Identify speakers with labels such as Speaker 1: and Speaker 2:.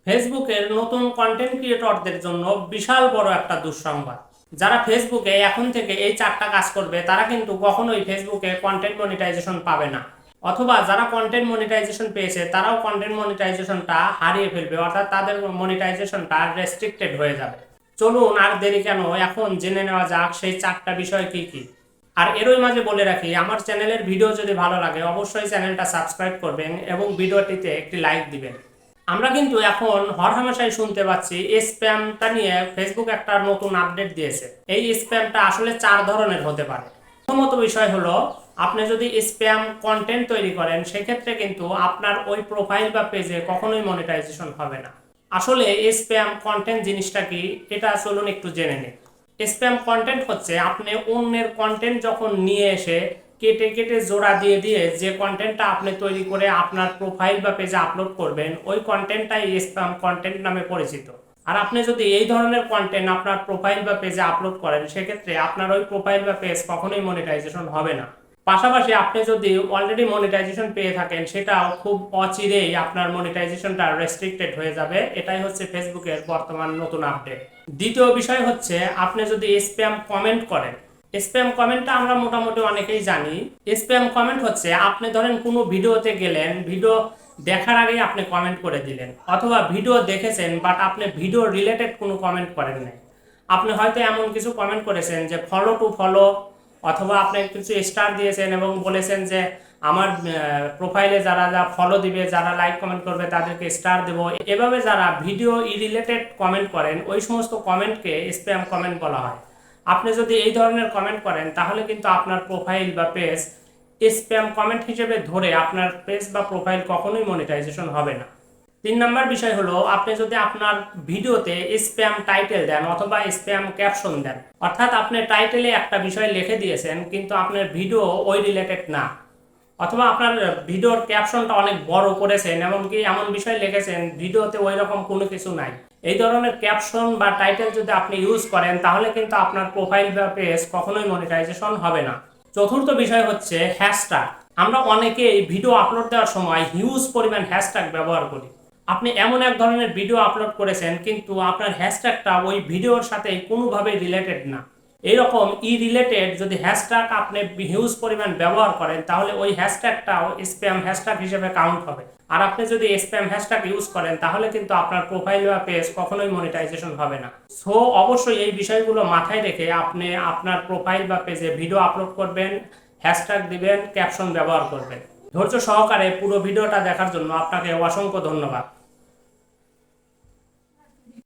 Speaker 1: ফেসবুকের নতুন কন্টেন্ট ক্রিয়েটরদের জন্য বিশাল বড় একটা দুঃসংবাদ। যারা ফেসবুকে এখন থেকে এই 4টা কাজ করবে তারা কিন্তু কখনোই ফেসবুকে কন্টেন্ট মনিটাইজেশন পাবে না, অথবা যারা কন্টেন্ট মনিটাইজেশন পেয়েছে তারাও কন্টেন্ট মনিটাইজেশনটা হারিয়ে ফেলবে, অর্থাৎ তাদের মনিটাইজেশনটা রেস্ট্রিক্টেড হয়ে যাবে। চলুন আর দেরি কেন, এখন জেনে নেওয়া যাক সেই 4টা বিষয় কি কি। আর এরই মাঝে বলে রাখি, আমার চ্যানেলের ভিডিও যদি ভালো লাগে অবশ্যই চ্যানেলটা সাবস্ক্রাইব করবেন এবং ভিডিওটিতে একটি লাইক দিবেন। আমরা কিন্তু এখন হরহামেশাই শুনতে পাচ্ছি স্প্যামটা নিয়ে ফেসবুক একটা নতুন আপডেট দিয়েছে। এই স্প্যামটা আসলে 4 ধরনের হতে পারে। প্রথমত বিষয় হলো, আপনি যদি স্প্যাম কন্টেন্ট তৈরি করেন সেক্ষেত্রে কিন্তু আপনার ওই প্রোফাইল বা পেজে কখনোই মনিটাইজেশন হবে না। আসলে স্প্যাম কন্টেন্ট জিনিসটা কি, এটা চলুন একটু জেনে নিন। স্প্যাম কন্টেন্ট হচ্ছে আপনি অন্যের কন্টেন্ট যখন নিয়ে এসে কেটে কেটে জোড়া দিয়ে দিয়ে যে কন্টেন্টটা আপনি তৈরি করে আপনার প্রোফাইল বা পেজে আপলোড করবেন, ওই কন্টেন্টটাই স্প্যাম কন্টেন্ট নামে পরিচিত। আর আপনি যদি এই ধরনের কন্টেন্ট আপনার প্রোফাইল বা পেজে আপলোড করেন সেক্ষেত্রে আপনার ওই প্রোফাইল বা পেজ কখনোই মনিটাইজেশন হবে না। পাশাপাশি আপনি যদি অলরেডি মনিটাইজেশন পেয়ে থাকেন সেটাও খুব অচিরেই আপনার মনিটাইজেশনটা রেস্ট্রিক্টেড হয়ে যাবে। এটাই হচ্ছে ফেসবুকের বর্তমান নতুন আপডেট। দ্বিতীয় বিষয় হচ্ছে, আপনি যদি স্প্যাম কমেন্ট করেন। স্প্যাম কমেন্টটা আমরা মোটামুটি অনেকেই জানি। স্প্যাম কমেন্ট হচ্ছে আপনি ধরেন কোনো ভিডিওতে গেলেন, ভিডিও দেখার আগেই আপনি কমেন্ট করে দিলেন, অথবা ভিডিও দেখেছেন বাট আপনি ভিডিও রিলেটেড কোনো কমেন্ট করেন নাই। আপনি হয়তো এমন কিছু কমেন্ট করেছেন যে ফলো টু ফলো, অথবা আপনি কিছু স্টার দিয়েছেন এবং বলেছেন যে আমার প্রোফাইলে যারা যা ফলো দিবে, যারা লাইক কমেন্ট করবে তাদেরকে স্টার দেব। এভাবে যারা ভিডিও রিলেটেড কমেন্ট করেন ওই সমস্ত কমেন্টকে স্প্যাম কমেন্ট বলা হয়। আপনি যদি এই ধরনের কমেন্ট করেন তাহলে কিন্তু আপনার প্রোফাইল বা পেজ স্প্যাম কমেন্ট হিসেবে ধরে আপনার পেজ বা প্রোফাইল কখনোই মনিটাইজেশন হবে না। 3 নম্বর বিষয় হলো, আপনি যদি আপনার ভিডিওতে স্প্যাম টাইটেল দেন অথবা স্প্যাম ক্যাপশন দেন, অর্থাৎ আপনি টাইটেলে একটা বিষয় লিখে দিয়েছেন কিন্তু আপনার ভিডিও ওই রিলেটেড না, অথবা আপনার ভিডিওর ক্যাপশনটা অনেক বড় করেছেন, এমনকি এমন বিষয় লিখেছেন ভিডিওতে ওই রকম কোনো কিছু নাই, এই ধরনের ক্যাপশন বা টাইটেল যদি আপনি ইউজ করেন তাহলে কিন্তু আপনার প্রোফাইল বা পেজ কখনোই মনিটাইজেশন হবে না। চতুর্থ বিষয় হচ্ছে হ্যাশট্যাগ। আমরা অনেকেই ভিডিও আপলোড দেওয়ার সময় হিউজ পরিমাণ হ্যাশট্যাগ ব্যবহার করি। আপনি এমন এক ধরনের ভিডিও আপলোড করেছেন কিন্তু আপনার হ্যাশট্যাগটা ওই ভিডিওর সাথে কোনোভাবেই রিলেটেড না। এইরকম রিলেটেড যদি হ্যাশট্যাগ আপনি হিউজ পরিমাণ ব্যবহার করেন তাহলে ওই হ্যাশট্যাগটাও স্প্যাম হ্যাশট্যাগ হিসেবে কাউন্ট হবে। আর আপনি যদি স্প্যাম হ্যাশট্যাগ ইউজ করেন তাহলে কিন্তু আপনার প্রোফাইল বা পেজ কখনোই মনিটাইজেশন হবে না। সো অবশ্যই এই বিষয়গুলো মাথায় রেখে আপনি আপনার প্রোফাইল বা পেজে ভিডিও আপলোড করবেন, হ্যাশট্যাগ দিবেন, ক্যাপশন ব্যবহার করবেন। ধৈর্য সহকারে পুরো ভিডিওটা দেখার জন্য আপনাকে অসংখ্য ধন্যবাদ।